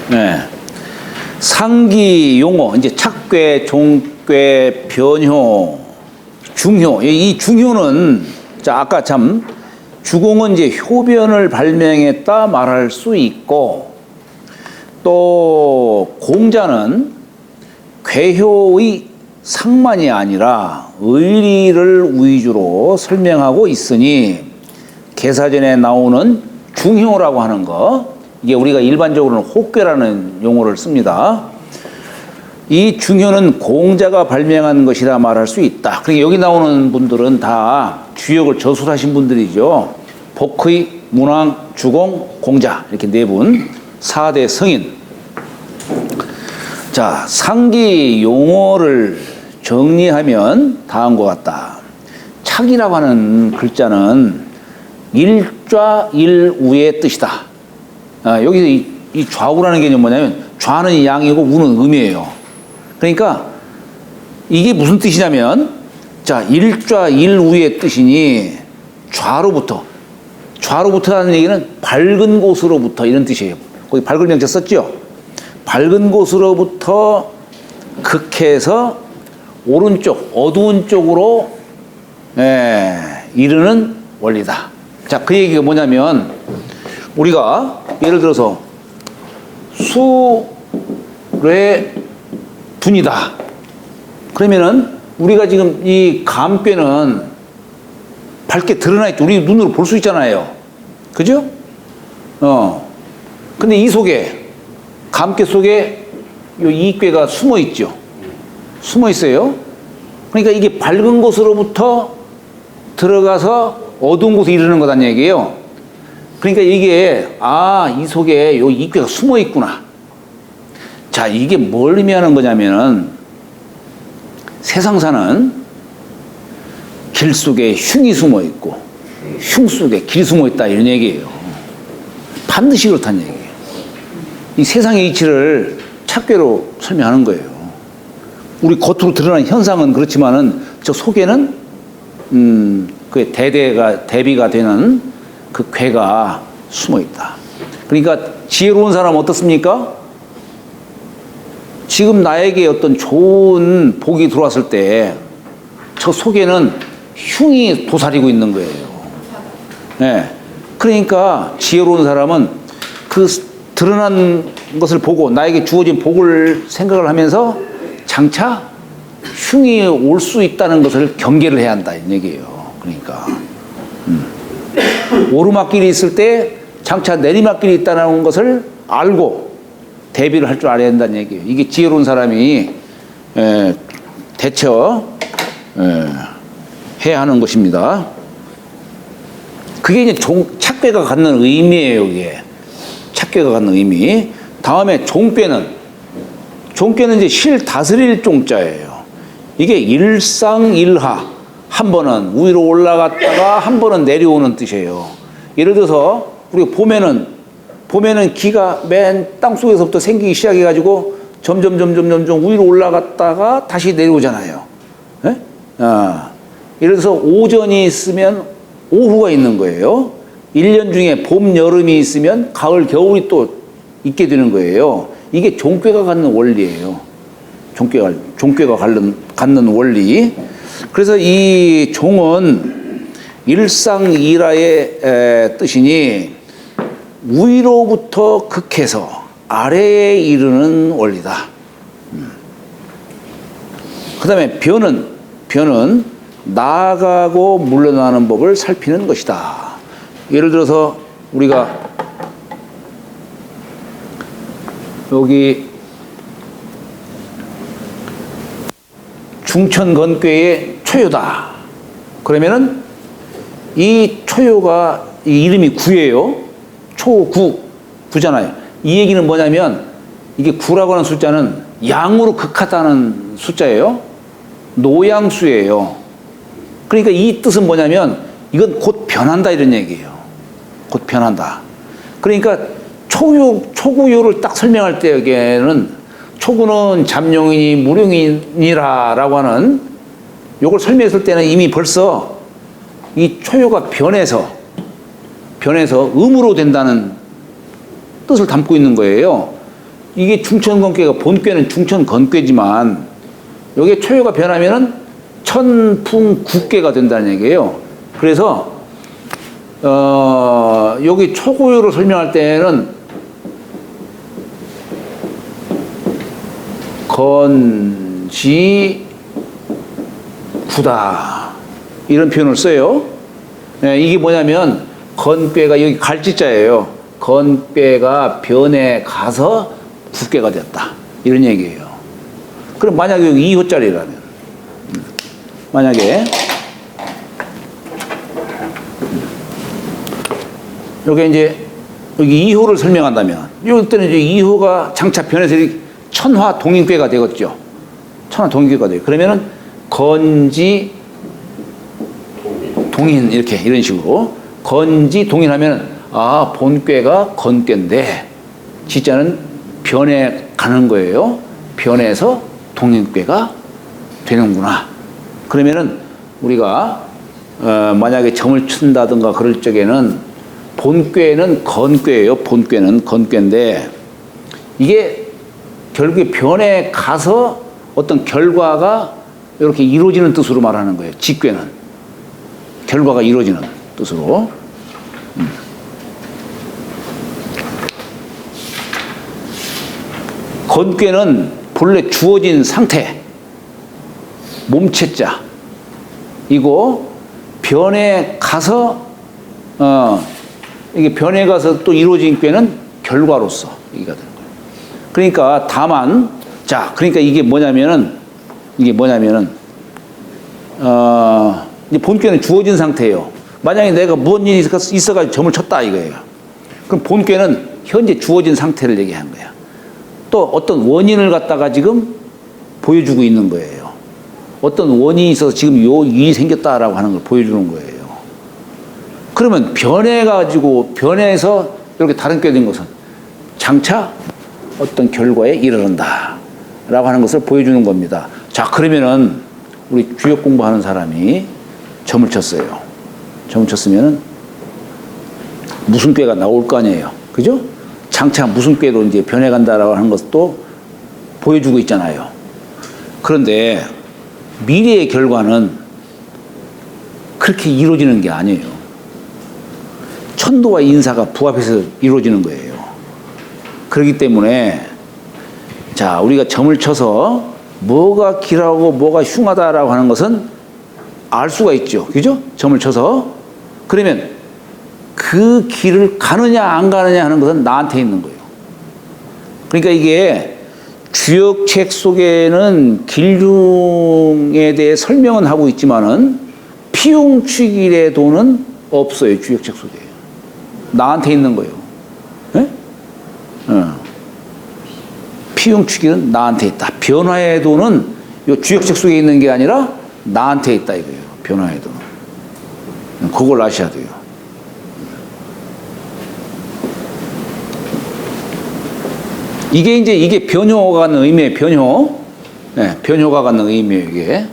네. 상기 용어, 이제 착괴, 종괴, 변효, 중효. 이 중효는, 자, 아까 참, 주공은 이제 효변을 발명했다 말할 수 있고, 또, 공자는 괴효의 상만이 아니라 의리를 위주로 설명하고 있으니, 개사전에 나오는 중효라고 하는 거, 이게 우리가 일반적으로는 혹괴라는 용어를 씁니다. 이 중효는 공자가 발명한 것이라 말할 수 있다. 그러니까 여기 나오는 분들은 다 주역을 저술하신 분들이죠. 복의, 문왕, 주공, 공자 이렇게 네 분, 4대 성인. 자, 상기 용어를 정리하면 다음과 같다. 착이라고 하는 글자는 일좌 일우의 뜻이다. 여기서 이 좌우라는 개념이 뭐냐면 좌는 양이고 우는 음이에요. 그러니까 이게 무슨 뜻이냐면, 자, 일좌 일우의 뜻이니 좌로부터라는 얘기는 밝은 곳으로부터 이런 뜻이에요. 거기 밝은 명자 썼죠? 밝은 곳으로부터 극해서 오른쪽 어두운 쪽으로 이르는 원리다. 자, 그 얘기가 뭐냐면, 우리가 예를 들어서 수레 분이다. 그러면은 우리가 지금 이 감꾀는 밝게 드러나 있죠. 우리 눈으로 볼 수 있잖아요. 그죠? 근데 이 속에, 감꾀 속에 요 이꾀가 숨어 있죠. 숨어 있어요. 그러니까 이게 밝은 곳으로부터 들어가서 어두운 곳에 이르는 거란 얘기예요. 그러니까 이게, 이 속에 요 이꾀가 숨어 있구나. 자, 이게 뭘 의미하는 거냐면은, 세상사는 길 속에 흉이 숨어 있고, 흉 속에 길이 숨어 있다, 이런 얘기예요. 반드시 그렇다는 얘기예요. 이 세상의 이치를 착괴로 설명하는 거예요. 우리 겉으로 드러난 현상은 그렇지만은, 저 속에는, 그 대비가 되는 그 괴가 숨어 있다. 그러니까 지혜로운 사람은 어떻습니까? 지금 나에게 어떤 좋은 복이 들어왔을 때 저 속에는 흉이 도사리고 있는 거예요. 네. 그러니까 지혜로운 사람은 그 드러난 것을 보고 나에게 주어진 복을 생각을 하면서 장차 흉이 올 수 있다는 것을 경계를 해야 한다, 이 얘기예요. 그러니까 오르막길이 있을 때 장차 내리막길이 있다는 것을 알고 대비를 할 줄 알아야 한다는 얘기예요. 이게 지혜로운 사람이 대처 해야 하는 것입니다. 그게 이제 착괴가 갖는 의미예요. 이게 착괴가 갖는 의미. 다음에 종괴는 이제 실 다스릴 종자예요. 이게 일상일하, 한 번은 위로 올라갔다가 한 번은 내려오는 뜻이에요. 예를 들어서 우리가 봄에는 기가 맨 땅속에서부터 생기기 시작해가지고 점점 위로 올라갔다가 다시 내려오잖아요. 네? 예를 들어서 오전이 있으면 오후가 있는 거예요. 1년 중에 봄, 여름이 있으면 가을, 겨울이 또 있게 되는 거예요. 이게 종괴가 갖는 원리예요. 종괴가 갖는 원리. 그래서 이 종은 일상일하의 뜻이니 위로부터 극해서 아래에 이르는 원리다. 그 다음에 변은 나아가고 물러나는 법을 살피는 것이다. 예를 들어서 우리가 여기 중천건괴의 초요다. 그러면은 이 초요가 이 이름이 구예요. 구잖아요. 이 얘기는 뭐냐면 이게 구라고 하는 숫자는 양으로 극하다는 숫자예요. 노양수예요. 그러니까 이 뜻은 뭐냐면 이건 곧 변한다 이런 얘기예요. 곧 변한다. 그러니까 초구요를 딱 설명할 때에는 초구는 잠룡이니 무룡이니라라고 하는 요걸 설명했을 때는 이미 벌써 이 초요가 변해서 음으로 된다는 뜻을 담고 있는 거예요. 이게 중천건괴가 본괴는 중천건괴지만 여기에 초유가 변하면은 천풍국괴가 된다는 얘기예요. 그래서 여기 초고유를 설명할 때는 건지구다 이런 표현을 써요. 이게 뭐냐면 건괴가 여기 갈지자예요. 건괴가 변해 가서 국괴가 됐다 이런 얘기예요. 그럼 만약에 여기 2호짜리라면 만약에 여기 이제 여기 2호를 설명한다면 여기 때는 이제 2호가 장차 변해서 천화 동인괴가 되겠죠. 천화 동인괴가 돼요. 그러면은 건지 동인 이렇게 이런 식으로 건지 동인하면 아 본괴가 건괴인데 지자는 변해 가는 거예요. 변해서 동인괴가 되는구나. 그러면은 우리가 만약에 점을 친다든가 그럴 적에는 본괴는 건괴예요. 본괴는 건괴인데 이게 결국에 변해 가서 어떤 결과가 이렇게 이루어지는 뜻으로 말하는 거예요. 직괴는 결과가 이루어지는 뜻으로. 건괴는 본래 주어진 상태, 몸체자 이거 변해 가서 이게 변해 가서 또 이루어진 꾀는 결과로서 얘기가 되는 거예요. 그러니까 다만 그러니까 이게 뭐냐면은 이제 본꾀는 주어진 상태예요. 만약에 내가 무슨 일이 있어가지고 점을 쳤다 이거예요. 그럼 본꾀는 현재 주어진 상태를 얘기한 거야. 또 어떤 원인을 갖다가 지금 보여주고 있는 거예요. 어떤 원인이 있어서 지금 요 일이 생겼다라고 하는 걸 보여주는 거예요. 그러면 변해서 이렇게 다른 꾀 된 것은 장차 어떤 결과에 이르른다 라고 하는 것을 보여주는 겁니다. 자, 그러면은 우리 주역 공부하는 사람이 점을 쳤어요. 점을 쳤으면은 무슨 꾀가 나올 거 아니에요. 그죠? 장차 무슨 꾀로 이제 변해간다라고 하는 것도 보여주고 있잖아요. 그런데 미래의 결과는 그렇게 이루어지는 게 아니에요. 천도와 인사가 부합해서 이루어지는 거예요. 그렇기 때문에 자, 우리가 점을 쳐서 뭐가 길하고 뭐가 흉하다라고 하는 것은 알 수가 있죠. 그죠? 점을 쳐서. 그러면 그 길을 가느냐 안 가느냐 하는 것은 나한테 있는 거예요. 그러니까 이게 주역책 속에는 길중에 대해 설명은 하고 있지만은 피용축일의 도는 없어요. 주역책 속에. 나한테 있는 거예요. 네? 피용축일은 나한테 있다. 변화의 도는 이 주역책 속에 있는 게 아니라 나한테 있다 이거예요. 변화의 도는. 그걸 아셔야 돼요. 이게 변효가 갖는 의미예요. 변효. 네, 변효가 갖는 의미예요, 이게.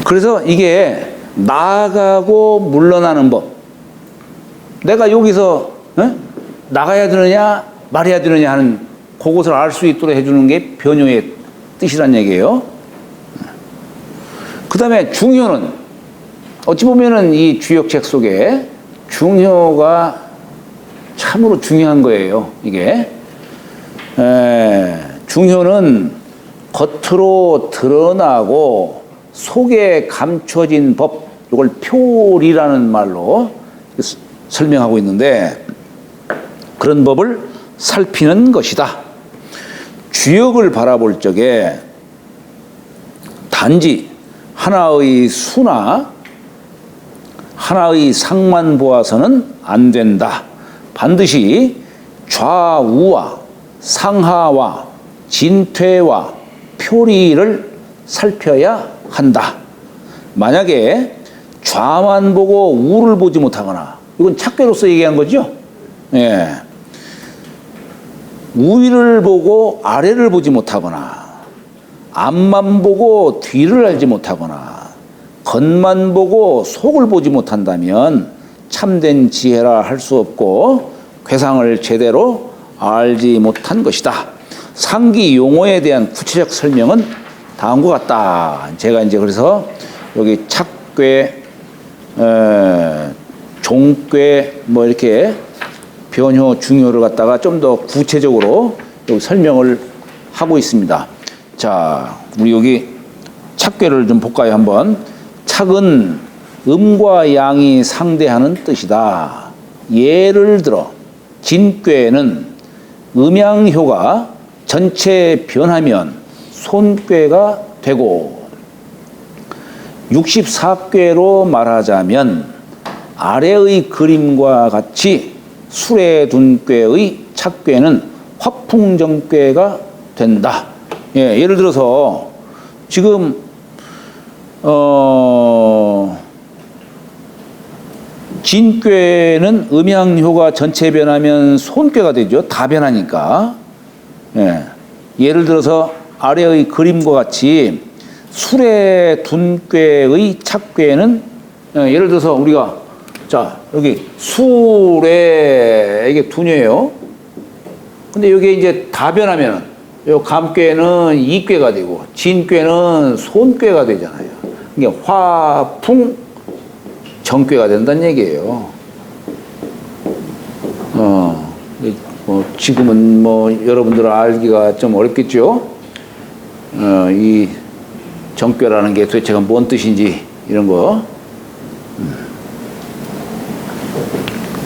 그래서 이게 나가고 물러나는 법. 내가 여기서 나가야 되느냐 말해야 되느냐 하는 그것을 알 수 있도록 해주는 게 변효의 뜻이란 얘기예요. 그 다음에 중효는 어찌 보면은 이 주역책 속에 중효가 참으로 중요한 거예요. 이게 중효는 겉으로 드러나고 속에 감춰진 법, 이걸 표리라는 말로 설명하고 있는데 그런 법을 살피는 것이다. 주역을 바라볼 적에 단지 하나의 수나 하나의 상만 보아서는 안 된다. 반드시 좌우와 상하와 진퇴와 표리를 살펴야 한다. 만약에 좌만 보고 우를 보지 못하거나, 이건 착괴로서 얘기한 거죠. 예. 우위를 보고 아래를 보지 못하거나, 앞만 보고 뒤를 알지 못하거나, 겉만 보고 속을 보지 못한다면 참된 지혜라 할 수 없고 괴상을 제대로 알지 못한 것이다. 상기 용어에 대한 구체적 설명은 다음과 같다. 제가 이제 그래서 여기 착괴, 종괴 뭐 이렇게 변효, 중효를 갖다가 좀 더 구체적으로 여기 설명을 하고 있습니다. 자, 우리 여기 착괴를 좀 볼까요, 한번. 착은 음과 양이 상대하는 뜻이다. 예를 들어 진괴는 음양효가 전체 변하면 손괴가 되고, 64괴로 말하자면 아래의 그림과 같이 술에 둔 꾀의 착괴는 화풍정괴가 된다. 예, 예를 들어서 지금 진괴는 음양효가 전체 변하면 손괴가 되죠. 다 변하니까. 예, 예를 들어서 아래의 그림과 같이 술에 둔 꾀의 착괴는, 예를 들어서 우리가 자 여기 술에 이게 둔이에요. 근데 여기 이제 다 변하면 요 감괴는 이괴가 되고 진괴는 손괴가 되잖아요. 이게 화풍 정괴가 된다는 얘기예요. 뭐 지금은 뭐 여러분들 알기가 좀 어렵겠죠. 이 정괴라는 게 도대체가 뭔 뜻인지 이런 거.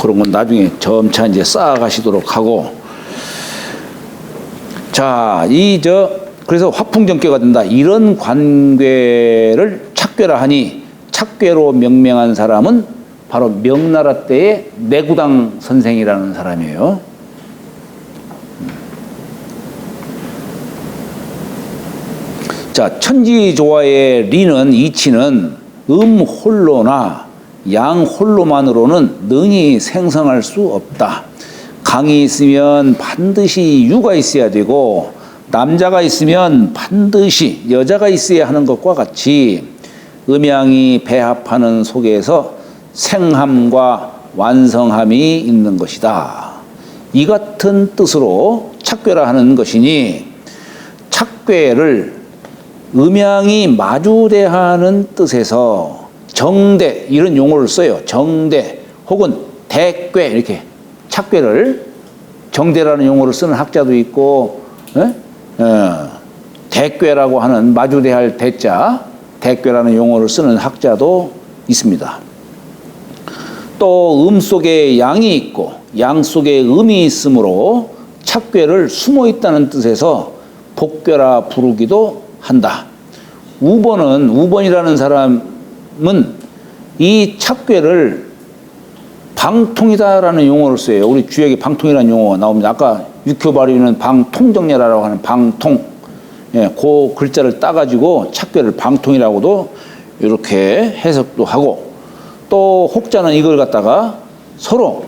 그런 건 나중에 점차 이제 쌓아가시도록 하고. 자, 그래서 화풍정괴가 된다. 이런 관괴를 착괴라 하니, 착괴로 명명한 사람은 바로 명나라 때의 내구당 선생이라는 사람이에요. 자, 천지조화의 리는, 이치는 홀로나 양 홀로만으로는 능히 생성할 수 없다. 강이 있으면 반드시 유가 있어야 되고, 남자가 있으면 반드시 여자가 있어야 하는 것과 같이 음양이 배합하는 속에서 생함과 완성함이 있는 것이다. 이 같은 뜻으로 착괴라 하는 것이니, 착괴를 음양이 마주대하는 뜻에서 정대 이런 용어를 써요. 정대 혹은 대괴, 이렇게 착괴를 정대라는 용어를 쓰는 학자도 있고, 대괴라고 하는 마주대할 대자, 대괴라는 용어를 쓰는 학자도 있습니다. 또 속에 양이 있고 양 속에 음이 있으므로 착괴를 숨어 있다는 뜻에서 복괴라 부르기도 한다. 우번이라는 사람은 이 착괴를 방통이다라는 용어를 써요. 우리 주역에 방통이라는 용어가 나옵니다. 아까 육효발휘는 방통정례라고 하는 방통, 예, 그 글자를 따가지고 착괴를 방통이라고도 이렇게 해석도 하고, 또 혹자는 이걸 갖다가 서로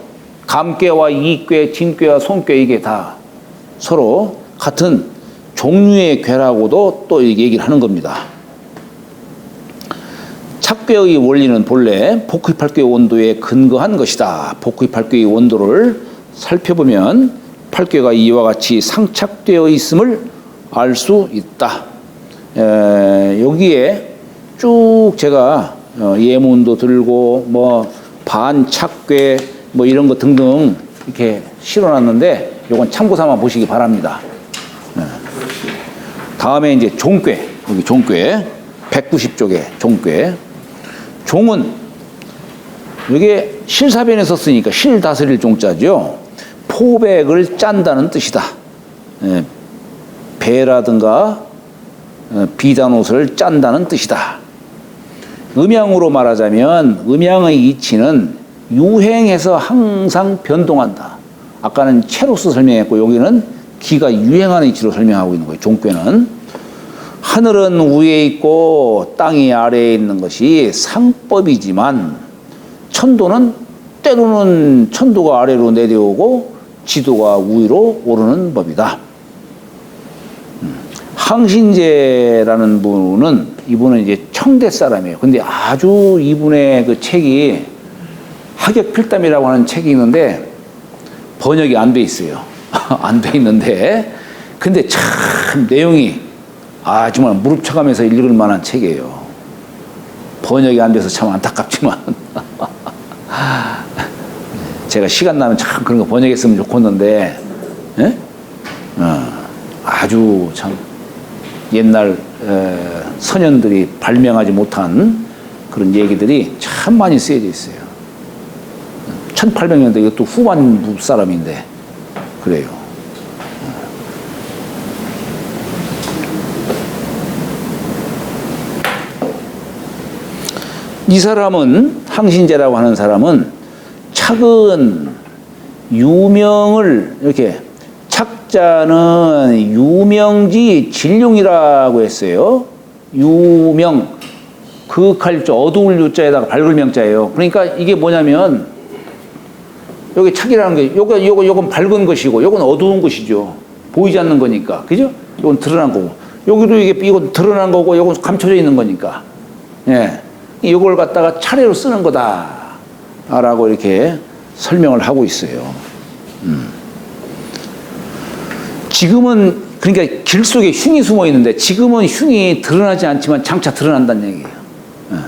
감괴와 이괴, 진괴와 손괴, 이게 다 서로 같은 종류의 괴라고도 또 얘기를 하는 겁니다. 착괴의 원리는 본래 복휘팔괴의 원도에 근거한 것이다. 복휘팔괴의 원도를 살펴보면 팔괴가 이와 같이 상착되어 있음을 알 수 있다. 여기에 쭉 제가 예문도 들고 뭐 반착괴 뭐 이런 거 등등 이렇게 실어놨는데, 요건 참고 삼아 보시기 바랍니다. 다음에 이제 종괴, 여기 종괴 190쪽에 종괴. 종은 이게 실사변에 썼으니까 실 다스릴 종자죠. 포백을 짠다는 뜻이다. 배라든가 비단 옷을 짠다는 뜻이다. 음양으로 말하자면 음양의 이치는 유행해서 항상 변동한다. 아까는 채로서 설명했고, 여기는 기가 유행하는 이치로 설명하고 있는 거예요. 종괴는 하늘은 위에 있고 땅이 아래에 있는 것이 상법이지만, 천도는 때로는 천도가 아래로 내려오고 지도가 위로 오르는 법이다. 항신제라는 분은, 이분은 이제 청대 사람이에요. 근데 아주 이분의 그 책이 하객필담이라고 하는 책이 있는데 번역이 안 돼 있어요. 안 돼 있는데, 근데 참 내용이 정말 무릎 쳐가면서 읽을 만한 책이에요. 번역이 안 돼서 참 안타깝지만 제가 시간 나면 참 그런 거 번역했으면 좋겠는데, 예? 아주 참 옛날 선현들이 발명하지 못한 그런 얘기들이 참 많이 쓰여져 있어요. 1800년대, 이것도 후반부 사람인데 그래요. 이 사람은, 항신제라고 하는 사람은 착은 유명을, 이렇게 착자는 유명지 진룡이라고 했어요. 유명, 그윽할 자, 어두울 유자에다가 밝을 명자예요. 그러니까 이게 뭐냐면, 여기 착이라는 게 요건 밝은 것이고 요건 어두운 것이죠. 보이지 않는 거니까. 그죠? 요건 드러난 거고, 여기도 이건 드러난 거고 요건 감춰져 있는 거니까. 예. 이걸 갖다가 차례로 쓰는 거다라고 이렇게 설명을 하고 있어요. 지금은, 그러니까 길 속에 흉이 숨어 있는데 지금은 흉이 드러나지 않지만 장차 드러난다는 얘기예요.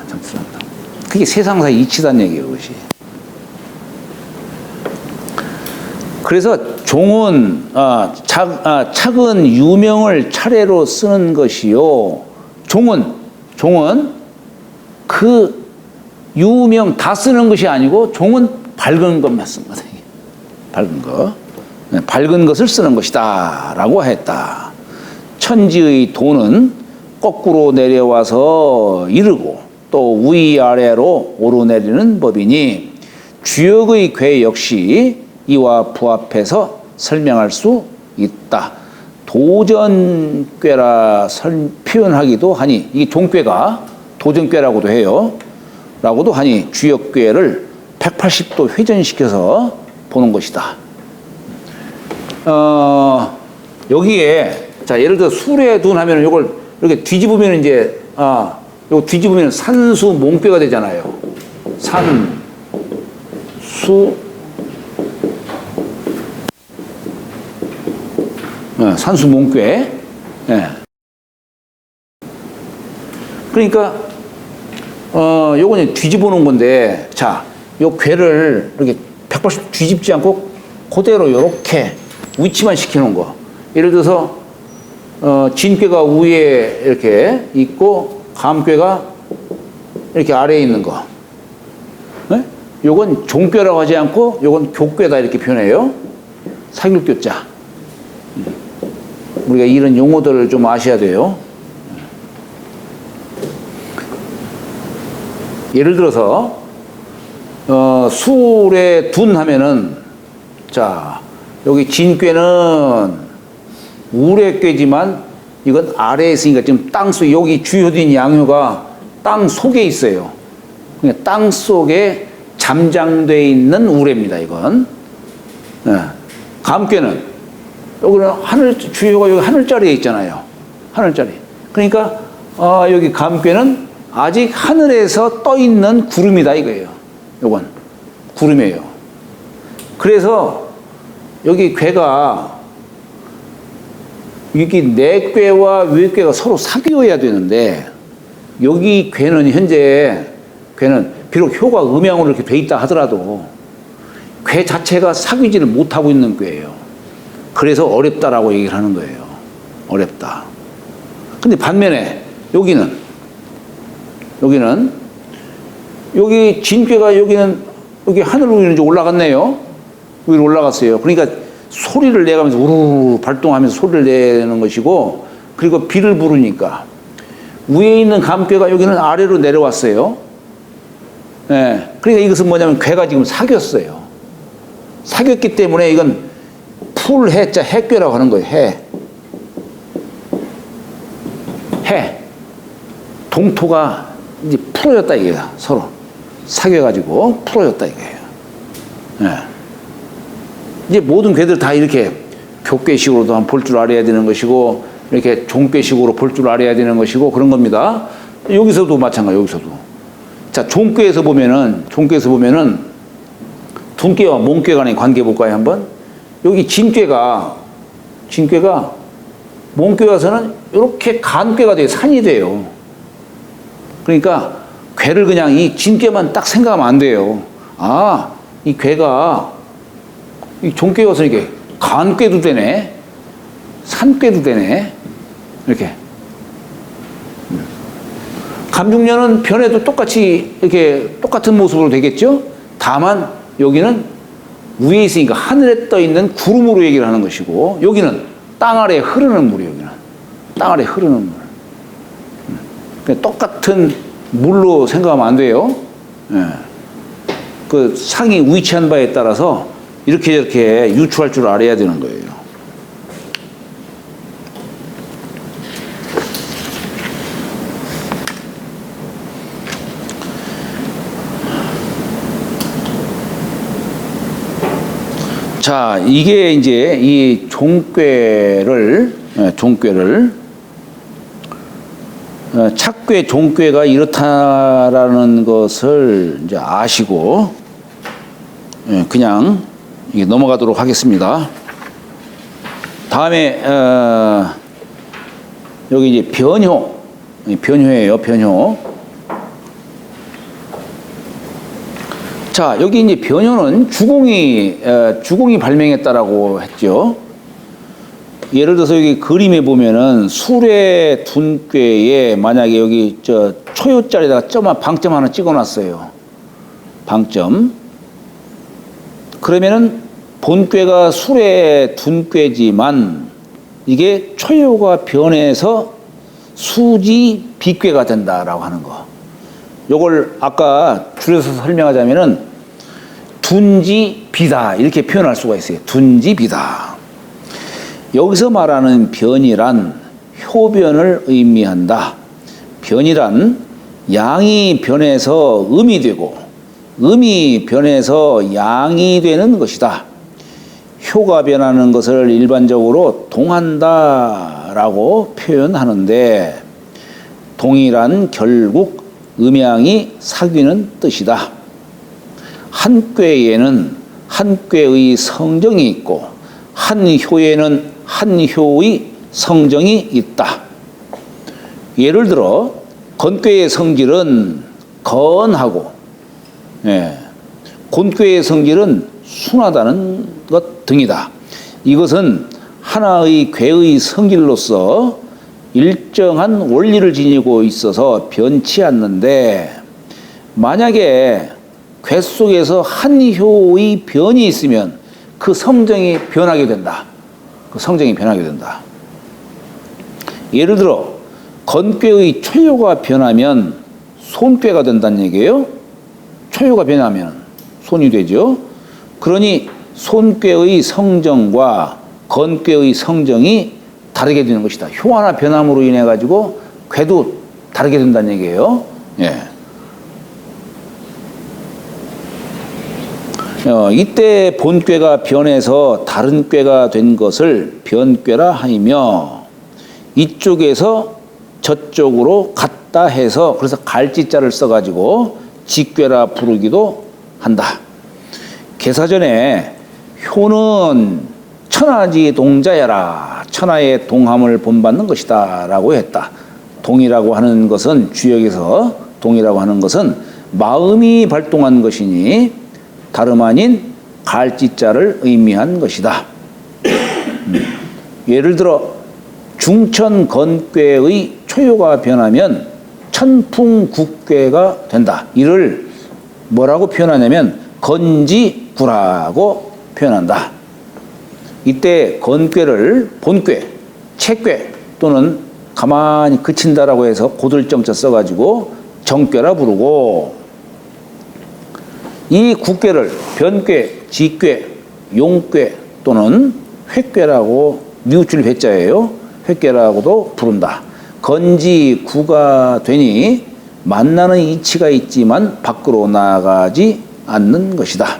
장차 드러난다. 그게 세상사의 이치다는 얘기예요, 그것이. 그래서 종은, 착은 유명을 차례로 쓰는 것이요. 종은 그 유명 다 쓰는 것이 아니고 종은 밝은 것만 쓴 거다. 밝은 것. 밝은 것을 쓰는 것이다 라고 했다. 천지의 도는 거꾸로 내려와서 이르고 또 위아래로 오르내리는 법이니 주역의 궤 역시 이와 부합해서 설명할 수 있다. 도전궤라 표현하기도 하니, 이 종궤가 도전궤라고도 해요. 라고도 하니 주역궤를 180도 회전시켜서 보는 것이다. 여기에, 자, 예를 들어 수레둔 하면은 요걸 이렇게 뒤집으면 이제, 요거 뒤집으면 산수 몽궤가 되잖아요. 산수 몽궤. 예. 그러니까, 요거는 뒤집어 놓은 건데, 자, 요 궤를 이렇게 180도 뒤집지 않고 그대로 요렇게 위치만 시켜놓은 거. 예를 들어서, 진궤가 위에 이렇게 있고, 감궤가 이렇게 아래에 있는 거. 네? 요건 종궤라고 하지 않고, 요건 교궤다 이렇게 표현해요. 사길교자. 우리가 이런 용어들을 좀 아셔야 돼요. 예를 들어서, 술에 둔 하면은, 자, 여기 진궤는 우레궤지만 이건 아래에 있으니까 지금 땅 속, 여기 주요된 양효가 땅 속에 있어요. 그러니까 땅 속에 잠장되어 있는 우레입니다, 이건. 네. 감궤는, 여기는 주요가 여기 하늘자리에 있잖아요. 하늘자리. 그러니까, 여기 감궤는 아직 하늘에서 떠 있는 구름이다, 이거예요. 요건. 구름이에요. 그래서 여기 궤가, 여기 내궤와 위궤가 서로 사귀어야 되는데, 여기 궤는 현재, 비록 효가 음양으로 이렇게 돼 있다 하더라도 궤 자체가 사귀지를 못하고 있는 궤예요. 그래서 어렵다라고 얘기를 하는 거예요. 어렵다. 근데 반면에 여기는 여기 진궤가 여기 하늘로 이제 올라갔네요. 위로 올라갔어요. 그러니까 소리를 내가면서 우르르 발동하면서 소리를 내는 것이고, 그리고 비를 부르니까 위에 있는 감궤가 여기는 아래로 내려왔어요. 예. 그러니까 이것은 뭐냐면 궤가 지금 사귀었어요. 사귀었기 때문에 이건 풀해자 해궤라고 하는 거예요. 해. 동토가 이제 풀어졌다 이게요. 서로 사귀어가지고 풀어졌다 이거예요. 예. 이제 모든 궤들 다 이렇게 교궤식으로도 볼 줄 알아야 되는 것이고, 이렇게 종꾀식으로 볼 줄 알아야 되는 것이고 그런 겁니다. 여기서도 마찬가지, 여기서도. 자, 종꾀에서 보면은 둔꾀와 몸꾀 간의 관계 볼까요, 한번? 여기 진꾀가 몸꾀 와서는 이렇게 간꾀가 돼요. 산이 돼요. 그러니까 괴를 그냥 이 진꾀만 딱 생각하면 안 돼요. 아, 이 괴가 이 종꾀 와서 이게 간꾀도 되네. 산꾀도 되네. 이렇게. 감중녀는 변해도 똑같이 이렇게 똑같은 모습으로 되겠죠? 다만 여기는 위에 있으니까 하늘에 떠 있는 구름으로 얘기를 하는 것이고 여기는 땅 아래 흐르는 물이 여기는 땅 아래 흐르는 물. 그러니까 똑같은 물로 생각하면 안 돼요. 예. 그 상이 위치한 바에 따라서 이렇게 저렇게 유추할 줄 알아야 되는 거예요. 자, 이게 이제 이 종꾀를 착괴, 종꾀가 이렇다라는 것을 이제 아시고 그냥 이게 넘어가도록 하겠습니다. 다음에 여기 이제 변효예요, 변효. 자, 여기 이제 변효는 주공이 발명했다라고 했죠. 예를 들어서 여기 그림에 보면은 수레 둔꾀에 만약에 여기 저 초요자리에다가 방점 하나 찍어놨어요. 방점. 그러면은 본꾀가 수레 둔꾀지만 이게 초요가 변해서 수지 비꾀가 된다라고 하는 거. 요걸 아까 줄여서 설명하자면은 둔지비다 이렇게 표현할 수가 있어요. 둔지비다. 여기서 말하는 변이란 효변을 의미한다. 변이란 양이 변해서 음이 되고 음이 변해서 양이 되는 것이다. 효가 변하는 것을 일반적으로 동한다라고 표현하는데 동이란 결국 음양이 사귀는 뜻이다. 한 꾀에는 한 꾀의 성정이 있고 한 효에는 한 효의 성정이 있다. 예를 들어 건꾀의 성질은 건하고 곤꾀의 성질은 순하다는 것 등이다. 이것은 하나의 꾀의 성질로서 일정한 원리를 지니고 있어서 변치 않는데 만약에 궤 속에서 한 효의 변이 있으면 그 성정이 변하게 된다. 그 성정이 변하게 된다. 예를 들어 건꾀의 초효가 변하면 손꾀가 된다는 얘기예요. 초효가 변하면 손이 되죠. 그러니 손꾀의 성정과 건꾀의 성정이 다르게 되는 것이다. 효 하나 변함으로 인해 가지고 궤도 다르게 된다는 얘기예요. 예. 이때 본꾀가 변해서 다른 꾀가 된 것을 변꾀라 하며 이쪽에서 저쪽으로 갔다 해서 그래서 갈지자를 써가지고 직꾀라 부르기도 한다. 개사전에 효는 천하지 동자야라. 천하의 동함을 본받는 것이다 라고 했다. 동이라고 하는 것은 주역에서 동이라고 하는 것은 마음이 발동한 것이니 다름 아닌 갈지자를 의미한 것이다. 예를 들어 중천건꾀의 초효가 변하면 천풍국괴가 된다. 이를 뭐라고 표현하냐면 건지구라고 표현한다. 이때 건꾀를 본꾀, 채꾀 또는 가만히 그친다라고 해서 고들정자 써가지고 정꾀라 부르고 이 국꾀를 변꾀, 지꾀, 용꾀 또는 회꾀라고 뉘우칠 회자예요. 회꾀라고도 부른다. 건지구가 되니 만나는 이치가 있지만 밖으로 나가지 않는 것이다.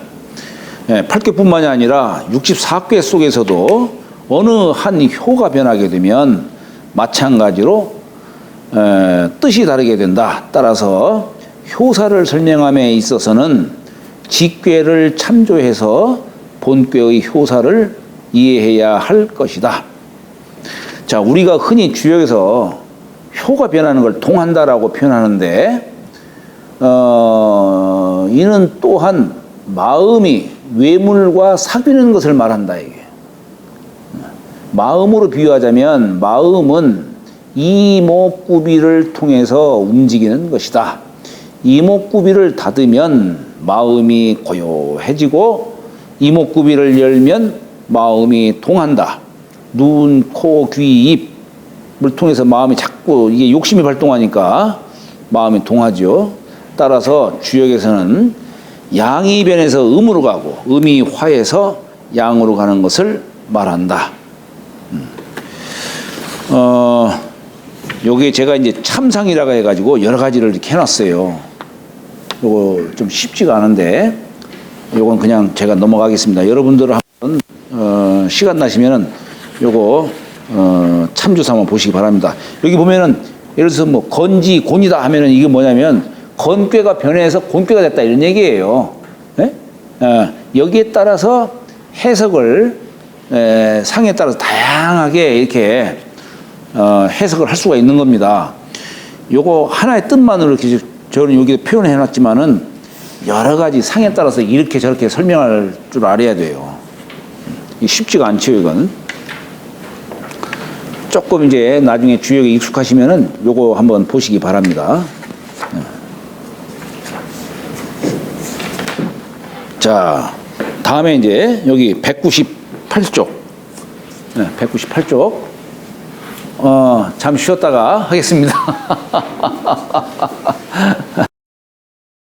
8꾀뿐만이 아니라 64꾀 속에서도 어느 한 효가 변하게 되면 마찬가지로 뜻이 다르게 된다. 따라서 효사를 설명함에 있어서는 직괴를 참조해서 본괴의 효사를 이해해야 할 것이다. 자, 우리가 흔히 주역에서 효가 변하는 걸 동한다라고 표현하는데, 이는 또한 마음이 외물과 사귀는 것을 말한다, 이게. 마음으로 비유하자면 마음은 이목구비를 통해서 움직이는 것이다. 이목구비를 닫으면 마음이 고요해지고 이목구비를 열면 마음이 동한다. 눈, 코, 귀, 입을 통해서 마음이 자꾸 이게 욕심이 발동하니까 마음이 동하죠. 따라서 주역에서는 양이 변해서 음으로 가고 음이 화해서 양으로 가는 것을 말한다. 요게 제가 이제 참상이라고 해가지고 여러 가지를 이렇게 해놨어요. 요거 좀 쉽지가 않은데 요건 그냥 제가 넘어가겠습니다. 여러분들 한번 시간 나시면은 요거 참조 삼아 보시기 바랍니다. 여기 보면은 예를 들어서 뭐 건지 곤이다 하면은 이게 뭐냐면 건괴가 변해서 곤괴가 됐다 이런 얘기예요. 네? 여기에 따라서 해석을 상에 따라서 다양하게 이렇게 해석을 할 수가 있는 겁니다. 요거 하나의 뜻만으로 이렇게 저는 여기 표현해 놨지만은 여러 가지 상에 따라서 이렇게 저렇게 설명할 줄 알아야 돼요. 쉽지가 않죠, 이건. 조금 이제 나중에 주역에 익숙하시면은 요거 한번 보시기 바랍니다. 자, 다음에 이제 여기 198쪽. 198쪽. 잠시 쉬었다가 하겠습니다.